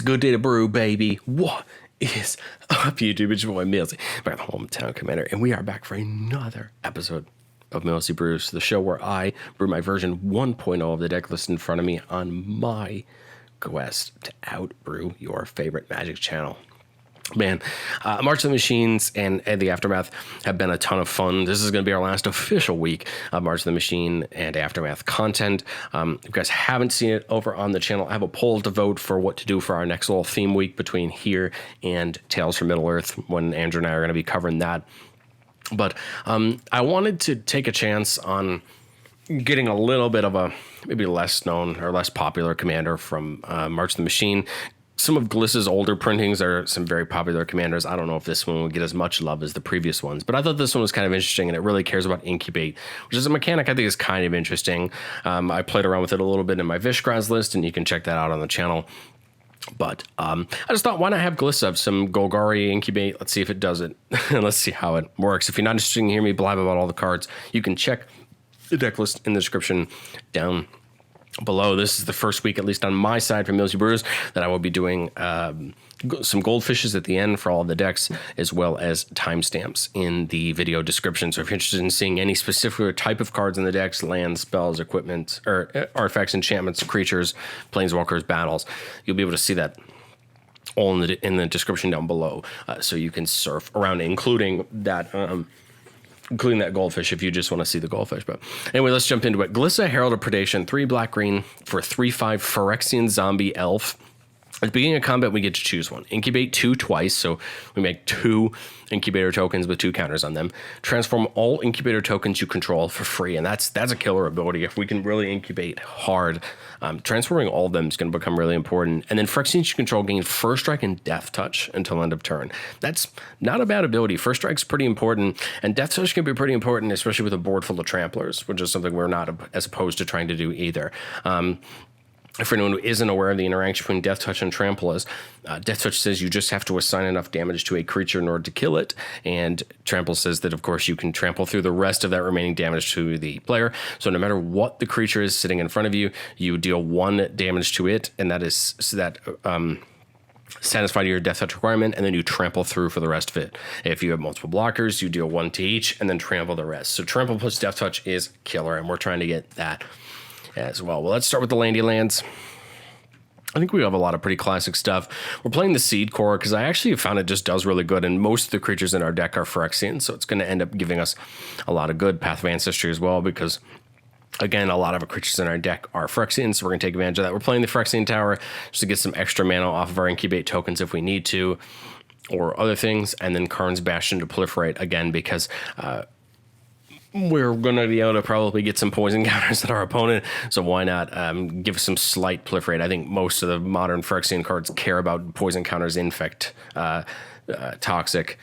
a good day to brew, baby. What is up, YouTube? It's your boy Millzy, my hometown commander, and we are back for another episode of Millzy Brews, the show where I brew my version 1.0 of the deck list in front of me on my quest to outbrew your favorite Magic channel. Man, March of the Machines and the Aftermath have been a ton of fun. This is going to be our last official week of March of the Machine and Aftermath content. If you guys haven't seen it over on the channel, I have a poll to vote for what to do for our next little theme week between here and Tales from Middle-earth, when Andrew and I are going to be covering that. But I wanted to take a chance on getting a little bit of a maybe less known or less popular commander from March of the Machine. Some of Glissa's older printings are some very popular commanders. I don't know if this one will get as much love as the previous ones, but I thought this one was kind of interesting, and it really cares about Incubate, which is a mechanic I think is kind of interesting. I played around with it a little bit in my Vishgraz list, and you can check that out on the channel. But I just thought, why not have Glissa, some Golgari Incubate? Let's see if it does it, and let's see how it works. If you're not interested in hearing me blab about all the cards, you can check the deck list in the description down below. This is the first week, at least on my side for Millzy Brews, that I will be doing some goldfishes at the end for all of the decks, as well as timestamps in the video description. So if you're interested in seeing any specific type of cards in the decks, lands, spells, equipment, or artifacts, enchantments, creatures, planeswalkers, battles, you'll be able to see that all in the description down below, so you can surf around, including that goldfish if you just want to see the goldfish. But anyway, let's jump into it. Glissa, Herald of Predation, 3 black-green for 3/5 Phyrexian zombie elf. At the beginning of combat, we get to choose one. Incubate 2 twice, so we make 2 incubator tokens with 2 counters on them. Transform all incubator tokens you control for free, and that's a killer ability. If we can really incubate hard, transforming all of them is going to become really important. And then Phyrexians you control gain First Strike and Death Touch until end of turn. That's not a bad ability. First Strike's pretty important, and Death Touch can be pretty important, especially with a board full of Tramplers, which is something we're not as opposed to trying to do either. For anyone who isn't aware of the interaction between Death Touch and Trample is, Death Touch says you just have to assign enough damage to a creature in order to kill it, and Trample says that, of course, you can trample through the rest of that remaining damage to the player. So no matter what the creature is sitting in front of you, you deal 1 damage to it, and that is satisfy your Death Touch requirement, and then you trample through for the rest of it. If you have multiple blockers, you deal 1 to each, and then trample the rest. So Trample plus Death Touch is killer, and we're trying to get that as well. Well, let's start with the Landy lands. I think we have a lot of pretty classic stuff. We're playing the Seed Core because I actually found it just does really good, and most of the creatures in our deck are Phyrexian, so it's going to end up giving us a lot of good. Path of Ancestry as well, because again, a lot of the creatures in our deck are Phyrexian, so we're going to take advantage of that. We're playing the Phyrexian Tower just to get some extra mana off of our Incubate tokens if we need to, or other things, and then Karn's Bastion to proliferate again, because we're going to be able to probably get some poison counters at our opponent, so why not give some slight proliferate? I think most of the modern Phyrexian cards care about poison counters, infect, toxic.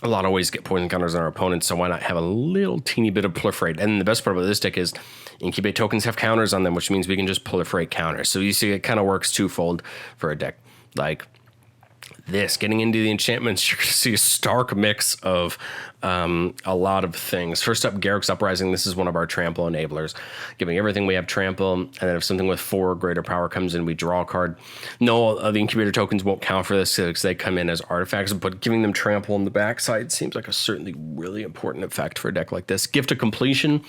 A lot of ways to get poison counters on our opponents, so why not have a little teeny bit of proliferate? And the best part about this deck is Incubate tokens have counters on them, which means we can just proliferate counters. So you see it kind of works twofold for a deck like this. Getting into the enchantments, you're going to see a stark mix of a lot of things. First up, Garruk's Uprising. This is one of our trample enablers. Giving everything we have trample, and then if something with 4 or greater power comes in, we draw a card. No, the incubator tokens won't count for this because they come in as artifacts, but giving them trample on the backside seems like a certainly really important effect for a deck like this. Gift of Completion.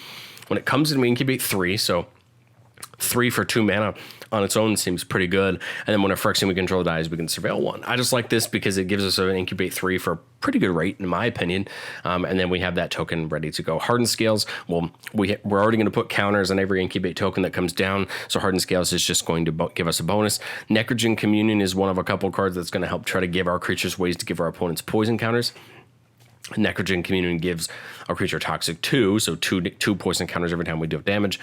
When it comes in, we incubate 3, so 3 for 2 mana on its own seems pretty good. And then when a Phyrexian we control dies, we can surveil 1. I just like this because it gives us an Incubate 3 for a pretty good rate, in my opinion. And then we have that token ready to go. Hardened Scales, well, we're already going to put counters on every Incubate token that comes down, so Hardened Scales is just going to give us a bonus. Necrogen Communion is one of a couple cards that's going to help try to give our creatures ways to give our opponents poison counters. Necrogen Communion gives our creature Toxic 2, so 2 poison counters every time we deal damage.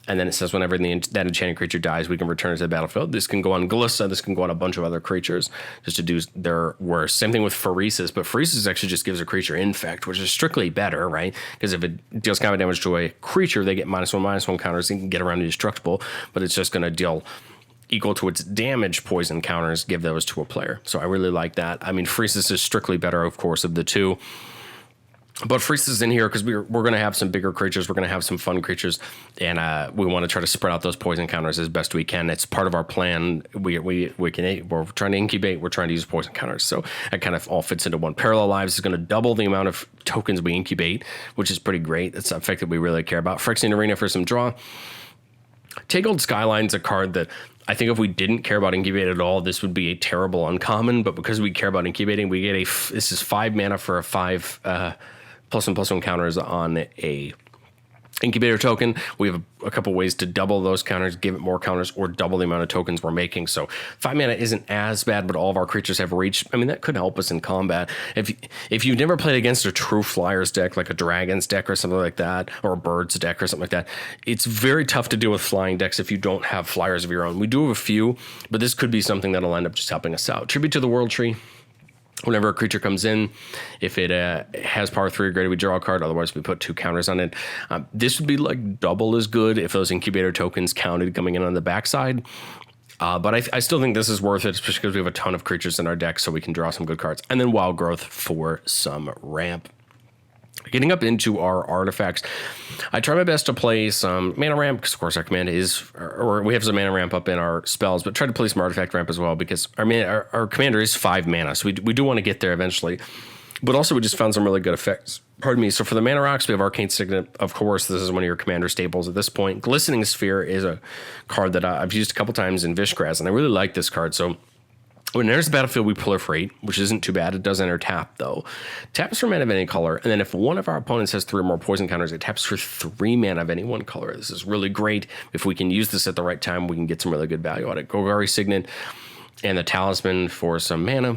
And then it says whenever that enchanted creature dies, we can return it to the battlefield. This can go on Glissa. This can go on a bunch of other creatures just to do their worst. Same thing with Phyresis, but Phyresis actually just gives a creature Infect, which is strictly better, right? Because if it deals combat damage to a creature, they get -1/-1 counters. They can get around indestructible, but it's just going to deal equal to its damage poison counters, give those to a player. So I really like that. I mean, Phyresis is strictly better, of course, of the two. But Freeze is in here because we're going to have some bigger creatures. We're going to have some fun creatures, and we want to try to spread out those poison counters as best we can. It's part of our plan. We're trying to incubate. We're trying to use poison counters, so it kind of all fits into one. Parallel Lives is going to double the amount of tokens we incubate, which is pretty great. That's an effect that we really care about. Phyrexian Arena for some draw. Tangled Skyline's a card that I think if we didn't care about Incubate at all, this would be a terrible uncommon. But because we care about incubating, we get this is 5 mana for a 5 +1/+1 counters on a incubator token. We have a couple ways to double those counters, give it more counters, or double the amount of tokens we're making. So 5 mana isn't as bad, but all of our creatures have reach. I mean, that could help us in combat. If you've never played against a true flyers deck, like a dragons deck or something like that, or a birds deck or something like that, it's very tough to deal with flying decks if you don't have flyers of your own. We do have a few, but this could be something that'll end up just helping us out. Tribute to the World Tree. Whenever a creature comes in, if it has power 3 or greater, we draw a card. Otherwise, we put 2 counters on it. This would be like double as good if those incubator tokens counted coming in on the backside. But I still think this is worth it, especially because we have a ton of creatures in our deck, so we can draw some good cards. And then Wild Growth for some ramp. Getting up into our artifacts, I try my best to play some mana ramp, because of course our command is, or we have some mana ramp up in our spells, but try to play some artifact ramp as well, because our commander is 5 mana, so we do want to get there eventually. But also we just found some really good effects. Pardon me. So for the mana rocks, we have Arcane Signet. Of course, this is one of your commander staples at this point. Glistening Sphere is a card that I've used a couple times in Vishgraz, and I really like this card. So when it enters the battlefield, we proliferate, which isn't too bad. It does enter tap, though. Taps for mana of any color, and then if one of our opponents has 3 or more poison counters, it taps for 3 mana of any one color. This is really great. If we can use this at the right time, we can get some really good value out of it. Golgari Signet and the Talisman for some mana.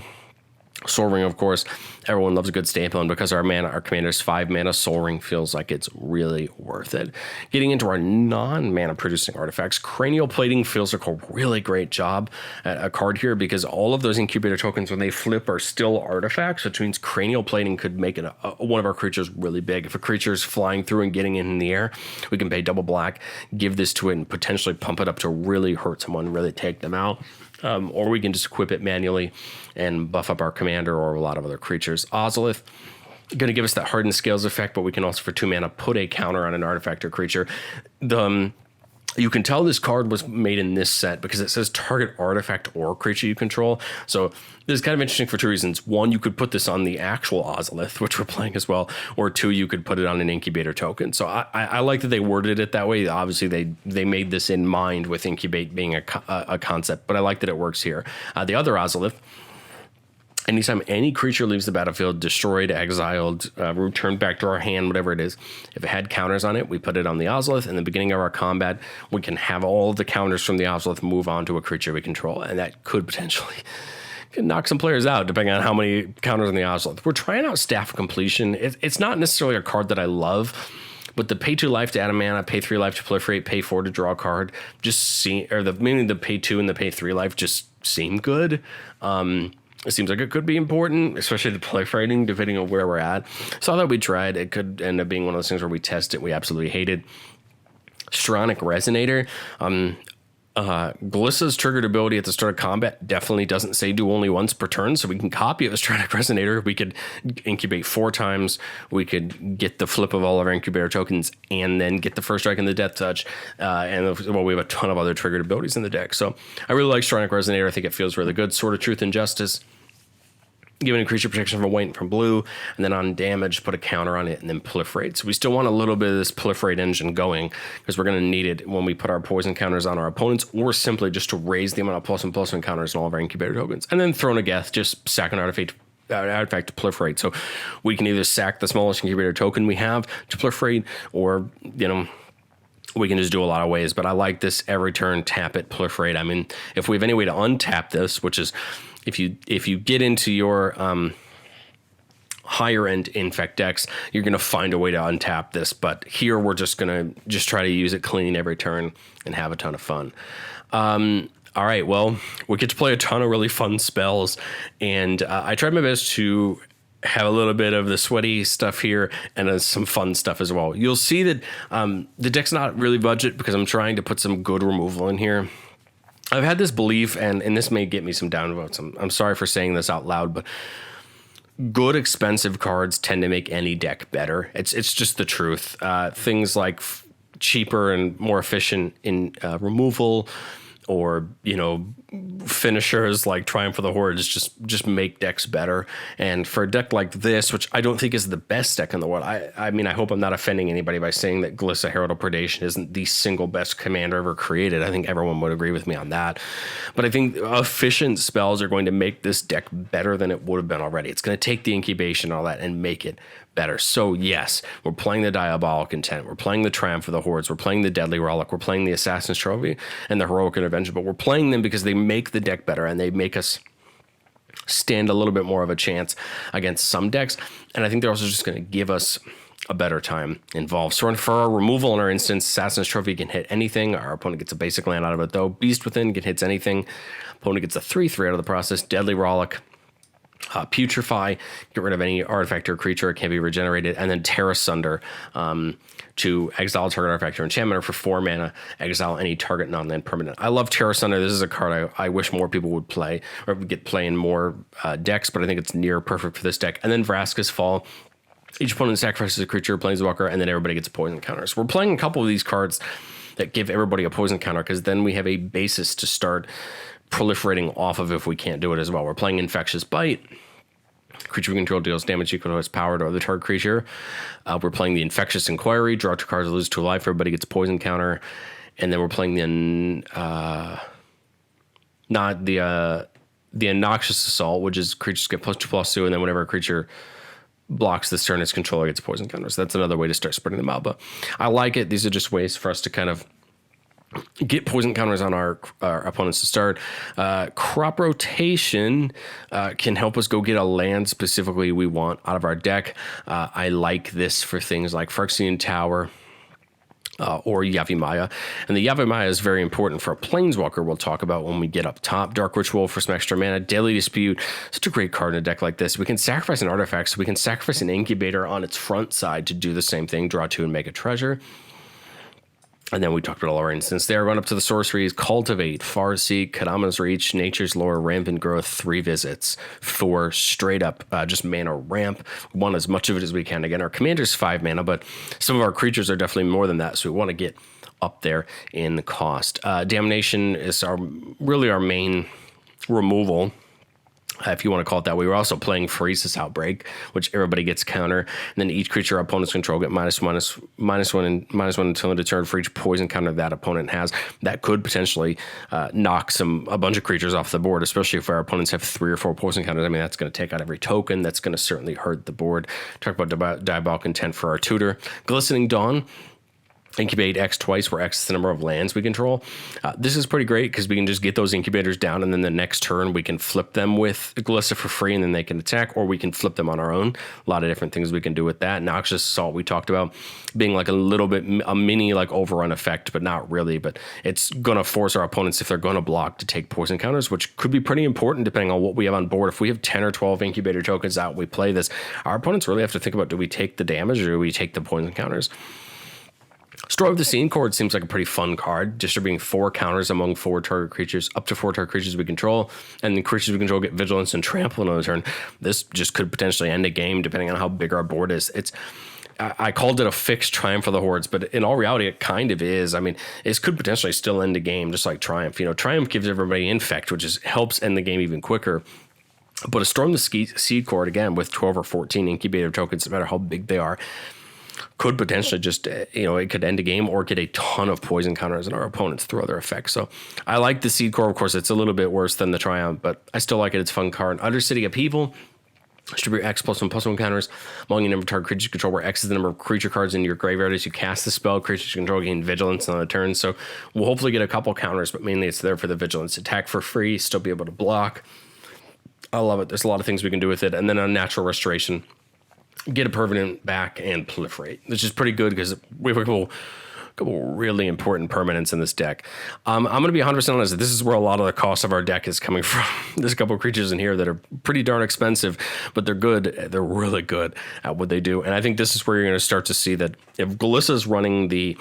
Soul Ring, of course, everyone loves a good staple, and because our commander's 5 mana, Soul Ring feels like it's really worth it. Getting into our non-mana producing artifacts, Cranial Plating feels like a really great job at a card here, because all of those incubator tokens, when they flip, are still artifacts, which means Cranial Plating could make it one of our creatures really big. If a creature's flying through and getting in the air, we can pay double black, give this to it, and potentially pump it up to really hurt someone, really take them out. Or we can just equip it manually and buff up our commander or a lot of other creatures. Ozolith, going to give us that Hardened Scales effect, but we can also, for 2 mana, put a counter on an artifact or creature. You can tell this card was made in this set because it says target artifact or creature you control. So this is kind of interesting for 2 reasons. 1, you could put this on the actual Ozolith, which we're playing as well. Or 2, you could put it on an incubator token. So I like that they worded it that way. Obviously, they made this in mind with Incubate being a concept, but I like that it works here. The other Ozolith, anytime any creature leaves the battlefield, destroyed, exiled, returned back to our hand, whatever it is, if it had counters on it, we put it on the Ozolith. In the beginning of our combat, we can have all of the counters from the Ozolith move on to a creature we control, and that could potentially knock some players out, depending on how many counters on the Ozolith. We're trying out Staff of Completion. It's not necessarily a card that I love, but the pay 2 life to add a mana, pay 3 life to proliferate, pay 4 to draw a card, mainly the pay 2 and the pay 3 life just seem good. It seems like it could be important, especially the proliferating, depending on where we're at. So I thought we tried. It could end up being one of those things where we test it, we absolutely hate it. Stronic Resonator. Glissa's triggered ability at the start of combat definitely doesn't say do only once per turn, so we can copy it with Stronic Resonator. We could incubate 4 times. We could get the flip of all of our incubator tokens and then get the first strike and the death touch. We have a ton of other triggered abilities in the deck. So I really like Stronic Resonator. I think it feels really good. Sword of Truth and Justice. Giving a creature protection from white and from blue, and then on damage, put a counter on it and then proliferate. So we still want a little bit of this proliferate engine going, because we're going to need it when we put our poison counters on our opponents, or simply just to raise the amount of +1/+1 counters on all of our incubator tokens. And then Throne of Geth, just sack an artifact to proliferate. So we can either sack the smallest incubator token we have to proliferate, or, we can just do a lot of ways. But I like this every turn, tap it, proliferate. I mean, if we have any way to untap this, which is, if you get into your higher end infect decks, you're going to find a way to untap this. But here we're just going to try to use it clean every turn and have a ton of fun. All right, well, we get to play a ton of really fun spells, and I tried my best to have a little bit of the sweaty stuff here and some fun stuff as well. You'll see that the deck's not really budget, because I'm trying to put some good removal in here. I've had this belief, and this may get me some downvotes. I'm sorry for saying this out loud, but good expensive cards tend to make any deck better. It's just the truth. Things like cheaper and more efficient in removal, or finishers like Triumph of the Hordes just make decks better. And for a deck like this, which I don't think is the best deck in the world, I mean, I hope I'm not offending anybody by saying that Glissa, Herald, or Predation isn't the single best commander ever created. I think everyone would agree with me on that. But I think efficient spells are going to make this deck better than it would have been already. It's going to take the incubation and all that and make it better. So yes, we're playing the Diabolic Intent, we're playing the Triumph of the Hordes, we're playing the Deadly Relic, we're playing the Assassin's Trophy and the Heroic Intervention, but we're playing them because they make the deck better and they make us stand a little bit more of a chance against some decks. And I think they're also just going to give us a better time involved. So for our removal in our instance, Assassin's Trophy can hit anything. Our opponent gets a basic land out of it though. Beast Within can hits anything. Opponent gets a 3/3 out of the process. Deadly Relic, Putrefy, get rid of any artifact or creature, it can be regenerated, and then Terra Sunder, to exile target artifact or enchantment, or for 4 mana, exile any target non-land permanent. I love Terra Sunder. This is a card I wish more people would play, or would get play in more decks, but I think it's near perfect for this deck. And then Vraska's Fall. Each opponent sacrifices a creature, Planeswalker, and then everybody gets poison counters. We're playing a couple of these cards that give everybody a poison counter, because then we have a basis to start proliferating off of if we can't do it as well. We're playing Infectious Bite. Creature we control deals damage equal to its power to other target creature. We're playing the Infectious Inquiry. Draw 2 cards, lose 2 life. Everybody gets poison counter. And then we're playing the the Innoxious Assault, which is creatures get +2/+2, and then whenever a creature blocks this turn, its controller gets poison counters. So that's another way to start spreading them out. But I like it. These are just ways for us to kind of get poison counters on our opponents to start. Crop Rotation can help us go get a land specifically we want out of our deck. I like this for things like Phyrexian Tower, or Yavimaya. And the Yavimaya is very important for a Planeswalker we'll talk about when we get up top. Dark Ritual for some extra mana. Daily Dispute, such a great card in a deck like this. We can sacrifice an artifact, so we can sacrifice an Incubator on its front side to do the same thing, draw 2 and make a treasure. And then we talked about all our instants there. Run up to the sorceries: Cultivate, Farseek, Kadama's Reach, Nature's Lore, Rampant Growth, 3 visits, 4 straight up, just mana ramp. We want as much of it as we can. Again, our commander's 5 mana, but some of our creatures are definitely more than that, so we want to get up there in the cost. Damnation is really our main removal, if you want to call it that way. We're also playing Phyrexian Outbreak, which everybody gets counter, and then each creature our opponents control get -1 and -1 until end of turn for each poison counter that opponent has. That could potentially knock a bunch of creatures off the board, especially if our opponents have 3 or 4 poison counters. I mean, that's going to take out every token. That's going to certainly hurt the board. Talk about Diabolic Intent for our tutor. Glistening Dawn. Incubate X twice, where X is the number of lands we control. This is pretty great because we can just get those incubators down, and then the next turn we can flip them with Glissa for free, and then they can attack, or we can flip them on our own. A lot of different things we can do with that. Noxious Assault, we talked about being like a little bit, a mini like overrun effect, but not really. But it's going to force our opponents, if they're going to block, to take poison counters, which could be pretty important depending on what we have on board. If we have 10 or 12 incubator tokens out, we play this, our opponents really have to think about, do we take the damage or do we take the poison counters? Story of the Scene Chord seems like a pretty fun card, distributing 4 counters among 4 target creatures, up to 4 target creatures we control, and the creatures we control get Vigilance and Trample another turn. This just could potentially end a game depending on how big our board is. I called it a fixed Triumph for the Hordes, but in all reality, it kind of is. I mean, this could potentially still end a game, just like Triumph. Triumph gives everybody Infect, which helps end the game even quicker. But a Storm the Seed Chord, again, with 12 or 14 incubator tokens, no matter how big they are, could potentially just, it could end a game or get a ton of poison counters in our opponents through other effects. So I like the Seed Core. Of course, it's a little bit worse than the Triumph, but I still like it. It's a fun card. Undercity Upheaval. Distribute X +1/+1 counters among your number of target creatures you control, where X is the number of creature cards in your graveyard as you cast the spell. Creatures you control gain Vigilance on the turn. So we'll hopefully get a couple counters, but mainly it's there for the Vigilance. Attack for free, still be able to block. I love it. There's a lot of things we can do with it. And then Unnatural Restoration. Get a permanent back and proliferate, which is pretty good because we have a couple really important permanents in this deck. I'm going to be 100% honest. This is where a lot of the cost of our deck is coming from. There's a couple of creatures in here that are pretty darn expensive, but they're good. They're really good at what they do. And I think this is where you're going to start to see that if Glissa's running the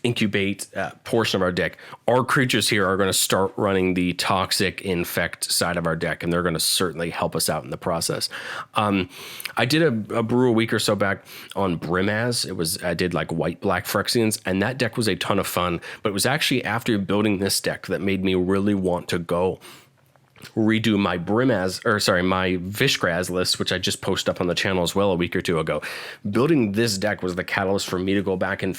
Incubate portion of our deck, our creatures here are going to start running the toxic infect side of our deck, and they're going to certainly help us out in the process. I did a brew a week or so back on Brimaz. I did like white-black Phyrexians, and that deck was a ton of fun, but it was actually after building this deck that made me really want to go redo my my Vishgraz list, which I just posted up on the channel as well a week or two ago. Building this deck was the catalyst for me to go back and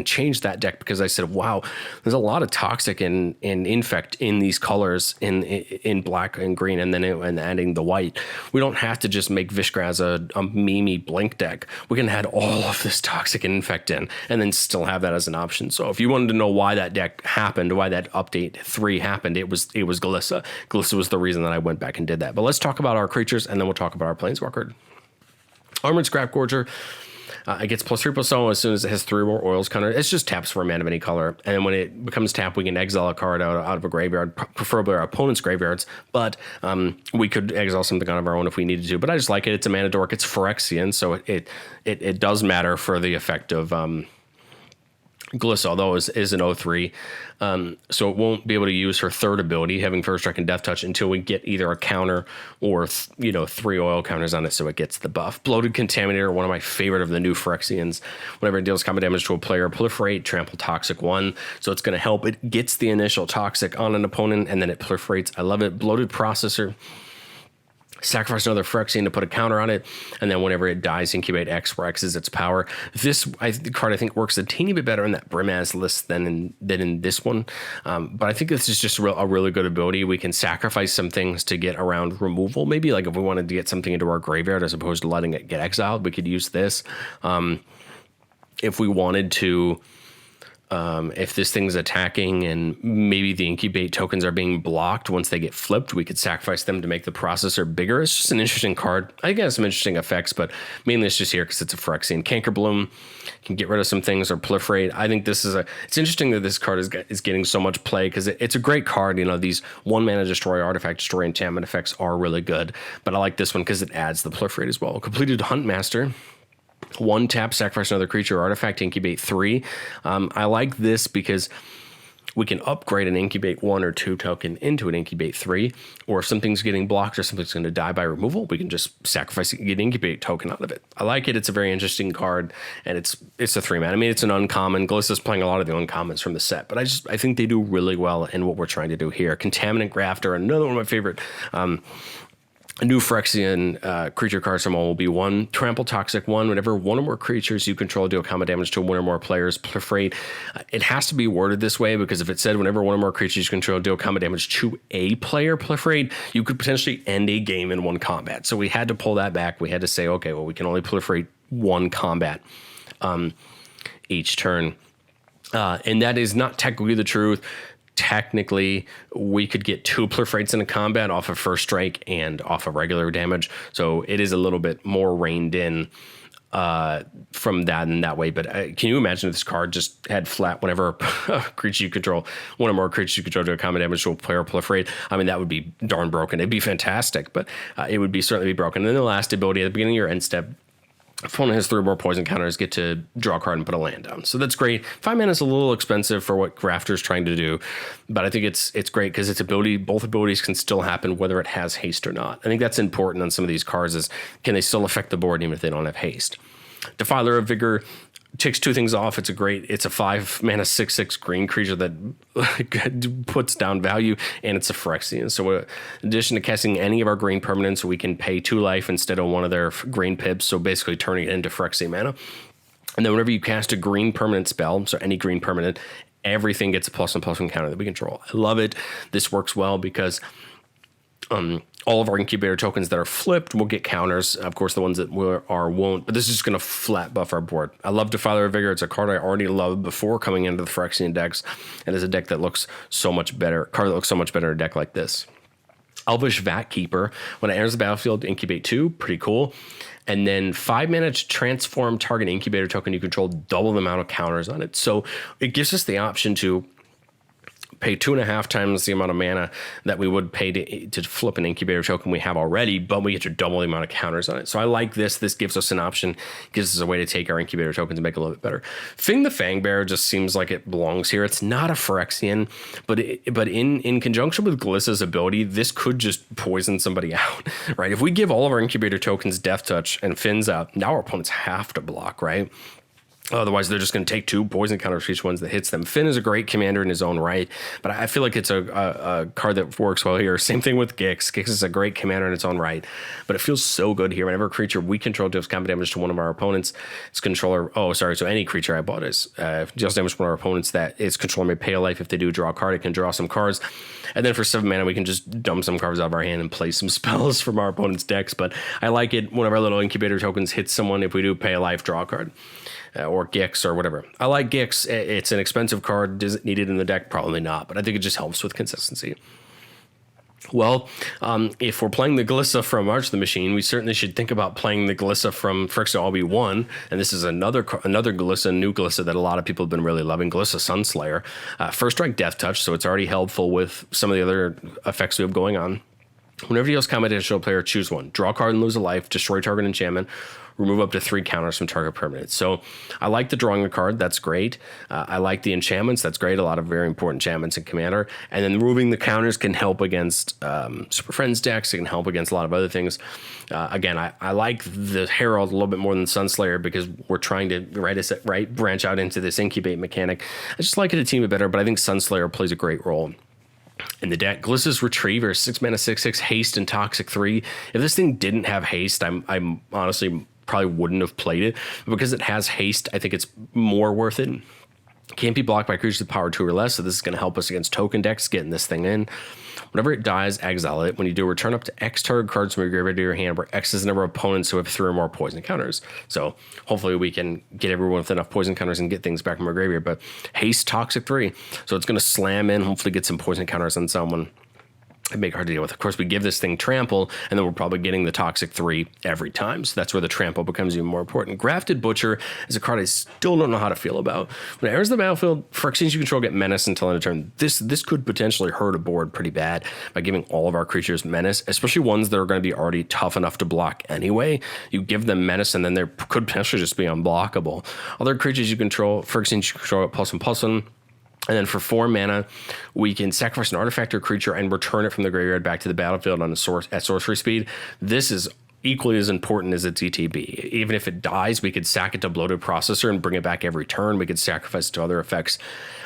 change that deck, because I said, wow, there's a lot of toxic and infect in these colors in black and green, and then adding the white. We don't have to just make Vishgraz a memey blink deck. We can add all of this toxic and infect in, and then still have that as an option. So if you wanted to know why that deck happened, why that update 3 happened, it was Glissa. Glissa was the reason that I went back and did that. But let's talk about our creatures, and then we'll talk about our Planeswalker. Armored Scrap Gorger. It gets +3/+0 as soon as it has 3 more oils counter. It's just taps for a mana of any color. And then when it becomes tap, we can exile a card out of a graveyard, preferably our opponent's graveyards. But we could exile something out of our own if we needed to. But I just like it. It's a mana dork. It's Phyrexian, so it does matter for the effect of Glissa, although it is an 0/3. So it won't be able to use her third ability, having First Strike and Death Touch, until we get either a counter or 3 oil counters on it, so it gets the buff. Bloated Contaminator, one of my favorite of the new Phyrexians. Whenever it deals combat damage to a player, proliferate, trample toxic 1. So it's going to help. It gets the initial toxic on an opponent, and then it proliferates. I love it. Bloated Processor. Sacrifice another Phyrexian to put a counter on it, and then whenever it dies, Incubate X, where X is its power. This card I think works a teeny bit better in that Brimaz list than in this one, but I think this is just a really good ability. We can sacrifice some things to get around removal. Maybe like if we wanted to get something into our graveyard as opposed to letting it get exiled, we could use this. If we wanted to, if this thing's attacking and maybe the Incubate tokens are being blocked once they get flipped, we could sacrifice them to make the processor bigger. It's just an interesting card. I think it has some interesting effects, but mainly it's just here because it's a Phyrexian. Cankerbloom can get rid of some things or proliferate. I think this is it's interesting that this card is getting so much play because it's a great card. These 1 mana destroy, artifact destroy, enchantment effects are really good, but I like this one because it adds the proliferate as well. Completed Huntmaster. 1 tap, sacrifice another creature or artifact, incubate 3. I like this because we can upgrade an incubate 1 or 2 token into an incubate 3, or if something's getting blocked or something's going to die by removal, we can just sacrifice it and get an incubate token out of it. I like it. It's a very interesting card, and it's a 3 mana. I mean, it's an uncommon. Glissa's playing a lot of the uncommons from the set, but I think they do really well in what we're trying to do here. Contaminant Grafter, another one of my favorite new Phyrexian creature card summon will be 1 trample toxic 1. Whenever 1 or more creatures you control deal combat damage to 1 or more players, proliferate. It has to be worded this way, because if it said whenever 1 or more creatures you control deal combat damage to a player, proliferate, you could potentially end a game in 1 combat. So we had to pull that back. We had to say, okay, well, we can only proliferate 1 combat each turn. And that is not technically the truth. Technically, we could get 2 proliferates in a combat off of First Strike and off of regular damage. So it is a little bit more reined in from that in that way. But can you imagine if this card just had flat whenever a creature you control, 1 or more creatures you control to a combat damage to a player proliferate? I mean, that would be darn broken. It'd be fantastic, but it would certainly be broken. And then the last ability at the beginning of your end step, opponent has 3 or more poison counters, get to draw a card and put a land down. So that's great. 5 mana is a little expensive for what Grafter's trying to do, but I think it's great because its ability, both abilities can still happen whether it has haste or not. I think that's important on some of these cards is, can they still affect the board even if they don't have haste? Defiler of Vigor takes 2 things off. It's a 5 mana 6/6 green creature that puts down value, and it's a Phyrexian. So in addition to casting any of our green permanents, we can pay 2 life instead of 1 of their green pips, so basically turning it into Phyrexian mana. And then whenever you cast a green permanent spell, so any green permanent, everything gets a +1/+1 counter that we control. I love it. This works well because all of our incubator tokens that are flipped will get counters. Of course, the ones that won't, but this is just going to flat buff our board. I love Defiler of Vigor. It's a card I already loved before coming into the Phyrexian decks, and it's a deck that looks so much better. Card that looks so much better in a deck like this. Elvish Vat Keeper. When it enters the battlefield, incubate 2. Pretty cool. And then 5 mana to transform target incubator token you control, double the amount of counters on it. So it gives us the option to pay 2.5 times the amount of mana that we would pay to flip an incubator token we have already, but we get to double the amount of counters on it. So I like this. This gives us an option, gives us a way to take our incubator tokens and make it a little bit better. Fing the Fangbearer just seems like it belongs here. It's not a Phyrexian, but in conjunction with Glissa's ability, this could just poison somebody out, right? If we give all of our incubator tokens Death Touch and Finn's out, now our opponents have to block, right? Otherwise, they're just going to take 2 poison counters for each one that hits them. Finn is a great commander in his own right, but I feel like it's a card that works well here. Same thing with Gix. Gix is a great commander in its own right, but it feels so good here. Whenever a creature we control deals combat damage to one of our opponents, its controller... so any creature I bought deals damage to one of our opponents, that its controller may pay a life. If they do draw a card, it can draw some cards. And then for 7 mana, we can just dump some cards out of our hand and play some spells from our opponent's decks. But I like it. One of our little incubator tokens hits someone. If we do pay a life, draw a card. Or Gix or whatever. I like Gix. It's an expensive card. Does it need it in the deck? Probably not, but I think it just helps with consistency. Well, if we're playing the Glissa from March the Machine, we certainly should think about playing the Glissa from Phyrexian RB1. And this is another Glissa, new Glissa that a lot of people have been really loving, Glissa Sunslayer. First strike Death Touch, so it's already helpful with some of the other effects we have going on. Whenever you deals combat damage to a player, choose one. Draw a card and lose a life, destroy target enchantment, remove up to 3 counters from target permanent. So I like the drawing a card. That's great. I like the enchantments. That's great. A lot of very important enchantments in Commander. And then removing the counters can help against Super Friends decks. It can help against a lot of other things. Again, I like the Herald a little bit more than Sunslayer because we're trying to branch out into this Incubate mechanic. I just like it a team bit better, but I think Sunslayer plays a great role in the deck. Glissa's Retriever, 6 mana, 6/6, haste and toxic 3. If this thing didn't have haste, I'm honestly probably wouldn't have played it. But because it has haste, I think it's more worth it. Can't be blocked by creatures with power 2 or less, so this is going to help us against token decks getting this thing in. Whenever it dies, exile it. When you do, return up to X target cards from your graveyard to your hand, where X is the number of opponents who have 3 or more poison counters. So hopefully we can get everyone with enough poison counters and get things back from our graveyard. But haste, toxic 3. So it's going to slam in, hopefully get some poison counters on someone. It'd make it hard to deal with. Of course, we give this thing trample, and then we're probably getting the toxic 3 every time. So that's where the trample becomes even more important. Grafted Butcher is a card I still don't know how to feel about. When it enters the battlefield, Phyrexians you control get menace until end of turn. This could potentially hurt a board pretty bad by giving all of our creatures menace, especially ones that are going to be already tough enough to block anyway. You give them menace, and then they could potentially just be unblockable. Other creatures you control, Phyrexians you control at +1/+1. And then for 4 mana, we can sacrifice an artifact or creature and return it from the graveyard back to the battlefield on at sorcery speed. This is equally as important as its ETB. Even if it dies, we could sack it to Bloated Processor and bring it back every turn. We could sacrifice it to other effects.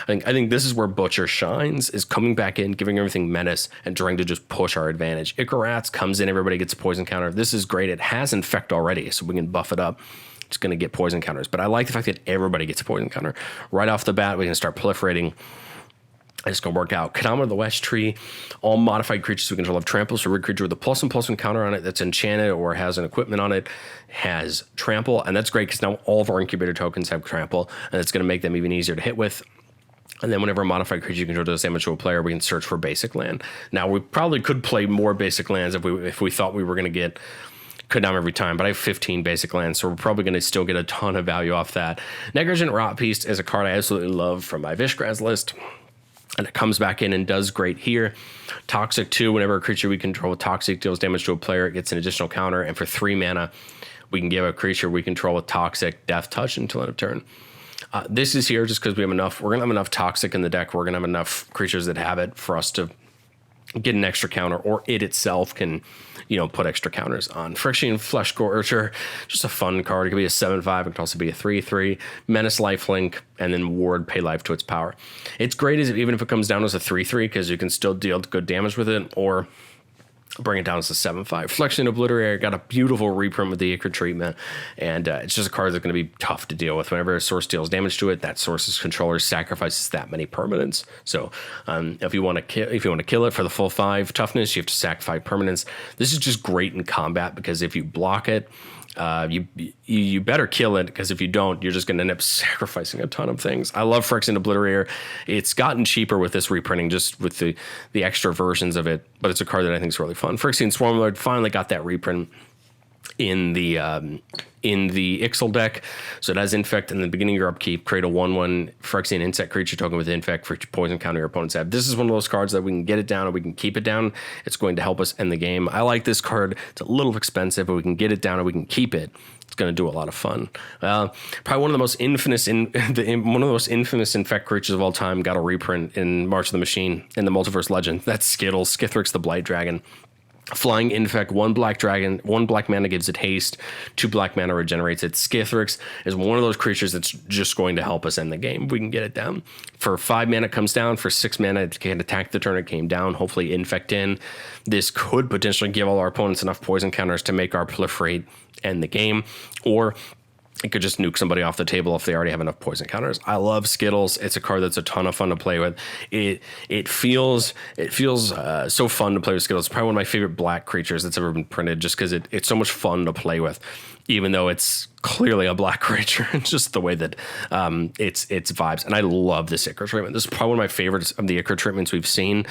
I think this is where Butcher shines, is coming back in, giving everything menace, and trying to just push our advantage. Icarats comes in, everybody gets a poison counter. This is great. It has Infect already, so we can buff it up. It's going to get poison counters, but I like the fact that everybody gets a poison counter right off the bat. We can start proliferating. It's going to work out. Kadama of the West Tree. All modified creatures we control have trample. So every creature with a +1/+1 counter on it that's enchanted or has an equipment on it has trample, and that's great because now all of our incubator tokens have trample, and it's going to make them even easier to hit with. And then whenever a modified creature you control does damage to a player, we can search for basic land. Now we probably could play more basic lands if we thought we were going to get Kadama every time, but I have 15 basic lands, so we're probably going to still get a ton of value off that. Negligent Rot Beast is a card I absolutely love from my Vishgraz list, and it comes back in and does great here. Toxic 2, whenever a creature we control with Toxic deals damage to a player, it gets an additional counter, and for 3 mana, we can give a creature we control with Toxic Death Touch until end of turn. This is here just because we're going to have enough Toxic in the deck, we're going to have enough creatures that have it for us to get an extra counter, or it itself can, put extra counters on. Phyrexian Flesh Gorger, just a fun card. It could be a 7/5. It could also be a 3/3. Menace Lifelink, and then Ward, pay life to its power. It's great even if it comes down as a 3/3, because you can still deal good damage with it, or bring it down as a 7/5. Phyrexian Obliterator got a beautiful reprint with the Ichor treatment, and it's just a card that's going to be tough to deal with. Whenever a source deals damage to it, that source's controller sacrifices that many permanents. So if you want to kill it for the full 5 toughness, you have to sack 5 permanents. This is just great in combat because if you block it, you better kill it, because if you don't, you're just going to end up sacrificing a ton of things. I love Phyrexian Obliterator. It's gotten cheaper with this reprinting, just with the extra versions of it, but it's a card that I think is really fun. Phyrexian Swarmlord finally got that reprint. in the Ixal deck. So it has Infect in the beginning of your upkeep. Create a 1/1 Phyrexian insect creature token with Infect for each poison counter your opponents have. This is one of those cards that we can get it down and we can keep it down. It's going to help us end the game. I like this card. It's a little expensive, but we can get it down and we can keep it. It's going to do a lot of fun. Probably one of the most infamous Infect creatures of all time got a reprint in March of the Machine in the Multiverse Legend. That's Skittles, Skithrix the Blight Dragon. Flying Infect, 1 black dragon, 1 black mana gives it haste, 2 black mana regenerates it. Skithrix is one of those creatures that's just going to help us end the game. We can get it down. For 5 mana, it comes down. For 6 mana, it can attack the turn it came down. Hopefully Infect in. This could potentially give all our opponents enough poison counters to make our proliferate end the game. Or it could just nuke somebody off the table if they already have enough poison counters. I love Skittles. It's a card that's a ton of fun to play with. It feels so fun to play with Skittles. It's probably one of my favorite black creatures that's ever been printed, just because it's so much fun to play with, even though it's clearly a black creature. It's just the way that it's vibes. And I love this Ichor treatment. This is probably one of my favorites of the Ichor treatments we've seen.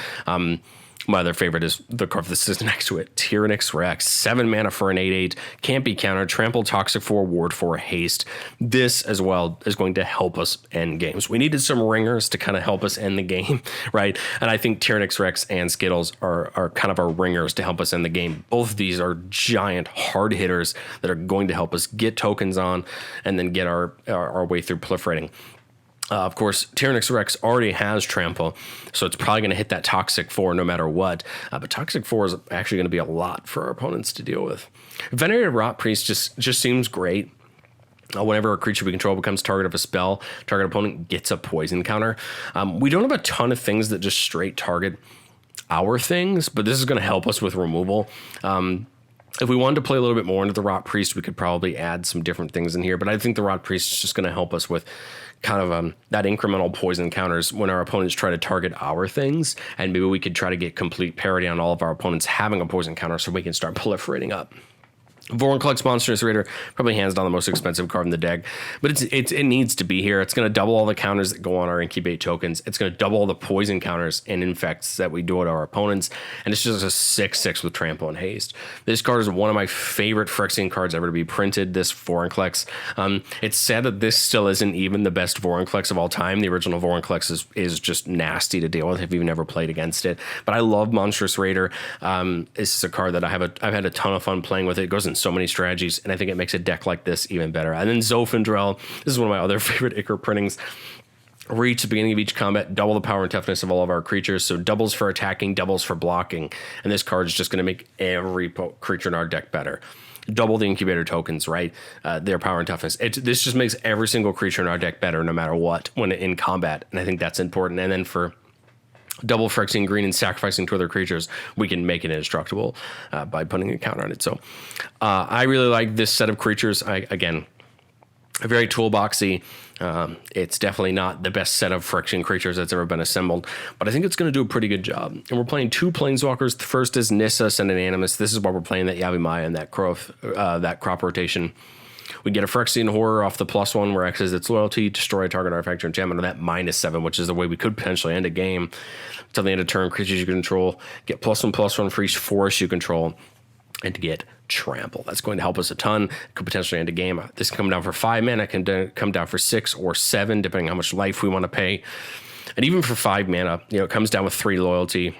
My other favorite is the card that sits next to it, Tyrannix Rex. 7 mana for an 8/8. Can't be countered. Trample, Toxic 4, Ward 4, Haste. This as well is going to help us end games. We needed some ringers to kind of help us end the game, right? And I think Tyrannix Rex and Skittles are kind of our ringers to help us end the game. Both of these are giant hard hitters that are going to help us get tokens on and then get our way through proliferating. Of course, Tyrannix Rex already has Trample, so it's probably going to hit that Toxic 4 no matter what. But Toxic 4 is actually going to be a lot for our opponents to deal with. Venerated Rot Priest just seems great. Whenever a creature we control becomes target of a spell, target opponent gets a poison counter. We don't have a ton of things that just straight target our things, but this is going to help us with removal. If we wanted to play a little bit more into the Rot Priest, we could probably add some different things in here. But I think the Rot Priest is just going to help us with kind of that incremental poison counters when our opponents try to target our things. And maybe we could try to get complete parity on all of our opponents having a poison counter so we can start proliferating up. Vorinclex Monstrous Raider, probably hands down the most expensive card in the deck, but it needs to be here. It's going to double all the counters that go on our Incubate tokens. It's going to double all the poison counters and infects that we do to our opponents, and it's just a 6/6 with Trample and Haste. This card is one of my favorite Phyrexian cards ever to be printed, this Vorinclex. It's sad that this still isn't even the best Vorinclex of all time. The original Vorinclex is just nasty to deal with if you've never played against it, but I love Monstrous Raider. This is a card that I've had a ton of fun playing with. It goes in so many strategies, and I think it makes a deck like this even better. And then Zofindrel, this is one of my other favorite Ichor printings. Reach at the beginning of each combat, double the power and toughness of all of our creatures. So doubles for attacking, doubles for blocking. And this card is just going to make every creature in our deck better. Double the incubator tokens, right? Their power and toughness. This just makes every single creature in our deck better no matter what when in combat. And I think that's important. And then for double Phyrexian green and sacrificing 2 other creatures, we can make it indestructible by putting a counter on it. So I really like this set of creatures. Again, very toolboxy. It's definitely not the best set of Phyrexian creatures that's ever been assembled, but I think it's going to do a pretty good job. And we're playing 2 Planeswalkers. The first is Nissa, Send an Animus. This is why we're playing that Yavimaya and that crop rotation. We get a Phyrexian Horror off the +1 where X is its loyalty, destroy a target artifact or enchantment, or that -7, which is the way we could potentially end a game. Until the end of turn, creatures you control get +1/+1 for each forest you control, and to get Trample. That's going to help us a ton. It could potentially end a game. This can come down for 5 mana, it can come down for 6 or 7, depending on how much life we want to pay. And even for 5 mana, it comes down with 3 loyalty.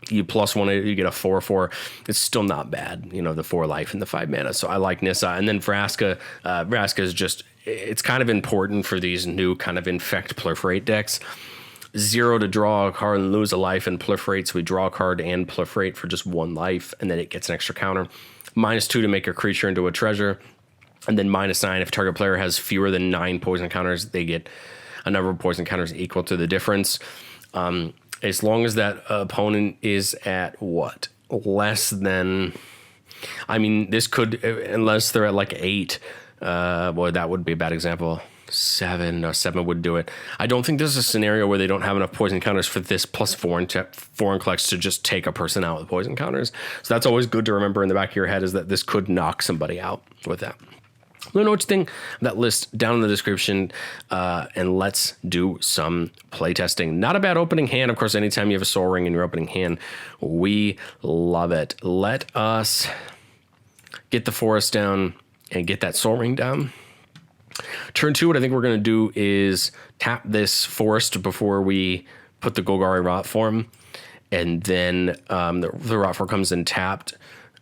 You +1 it, you get a 4/4. It's still not bad, the 4 life and the 5 mana. So I like Nissa. And then Vraska, Vraska is just, it's kind of important for these new kind of infect proliferate decks. 0 to draw a card and lose a life and proliferate. So we draw a card and proliferate for just 1 life, and then it gets an extra counter. -2 to make a creature into a treasure. And then -9 if target player has fewer than 9 poison counters, they get a number of poison counters equal to the difference. As long as that opponent is at what? Less than, this could, unless they're at like 8, boy, that would be a bad example. 7 would do it. I don't think there's a scenario where they don't have enough poison counters for this +4 to just take a person out with poison counters. So that's always good to remember in the back of your head, is that this could knock somebody out with that. Let me know what you think of that list down in the description, and let's do some playtesting. Not a bad opening hand. Of course, anytime you have a Soul Ring in your opening hand, we love it. Let us get the forest down, and get that Soul Ring down. Turn 2, what I think we're going to do is tap this forest before we put the Golgari Rot form, and then the Rot form comes in tapped.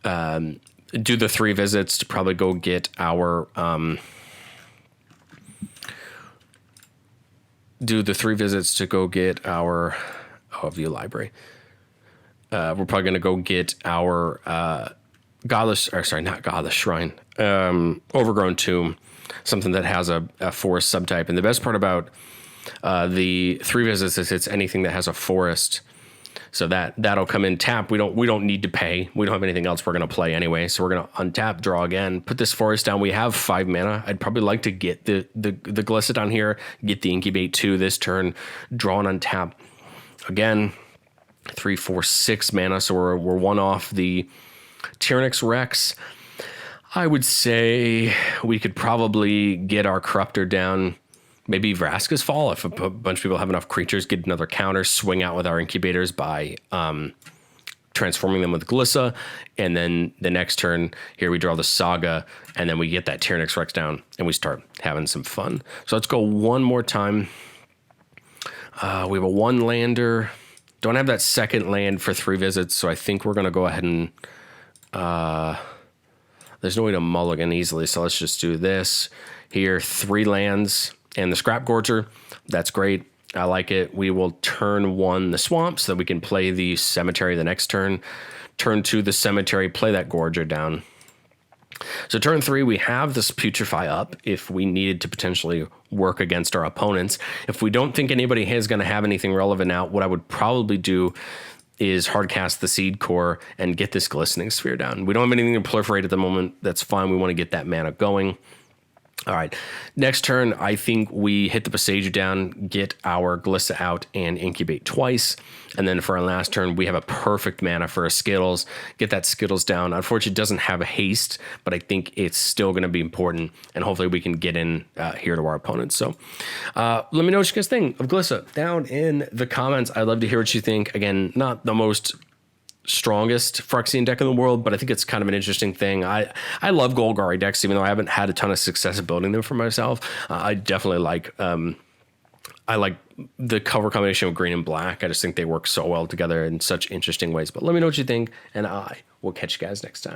Do the 3 visits to probably go get our view library. We're probably going to go get our Godless Shrine, Overgrown Tomb, something that has a forest subtype. And the best part about the 3 visits is it's anything that has a forest. So that'll come in tap. We don't need to pay. We don't have anything else we're going to play anyway. So we're going to untap, draw again, put this forest down. We have 5 mana. I'd probably like to get the Glissa down here, get the Incubate 2 this turn, draw and untap again. 3, 4, 6 mana. So we're 1 off the Tyrannix Rex. I would say we could probably get our Corruptor down. Maybe Vraska's Fall, if a bunch of people have enough creatures, get another counter, swing out with our Incubators by transforming them with Glissa, and then the next turn, here we draw the Saga, and then we get that Tyrannix Rex down, and we start having some fun. So let's go one more time. We have a 1-lander. Don't have that second land for 3 visits, so I think we're going to go ahead and... there's no way to mulligan easily, so let's just do this. Here, 3 lands... and the Scrap Gorger, that's great. I like it. We will turn 1 the Swamp so that we can play the Cemetery the next turn. Turn 2 the Cemetery, play that Gorger down. So turn 3, we have this Putrefy up if we needed to potentially work against our opponents. If we don't think anybody is going to have anything relevant out, what I would probably do is hardcast the Seed Core and get this Glistening Sphere down. We don't have anything to proliferate at the moment. That's fine. We want to get that mana going. All right, next turn, I think we hit the Passager down, get our Glissa out, and Incubate twice. And then for our last turn, we have a perfect mana for a Skittles. Get that Skittles down. Unfortunately, it doesn't have a haste, but I think it's still going to be important. And hopefully we can get in here to our opponents. So let me know what you guys think of Glissa down in the comments. I'd love to hear what you think. Again, not the most strongest Phyrexian deck in the world, but I think it's kind of an interesting thing. I love Golgari decks, even though I haven't had a ton of success building them for myself. I definitely like I like the color combination of green and black. I just think they work so well together in such interesting ways. But let me know what you think, and I will catch you guys next time.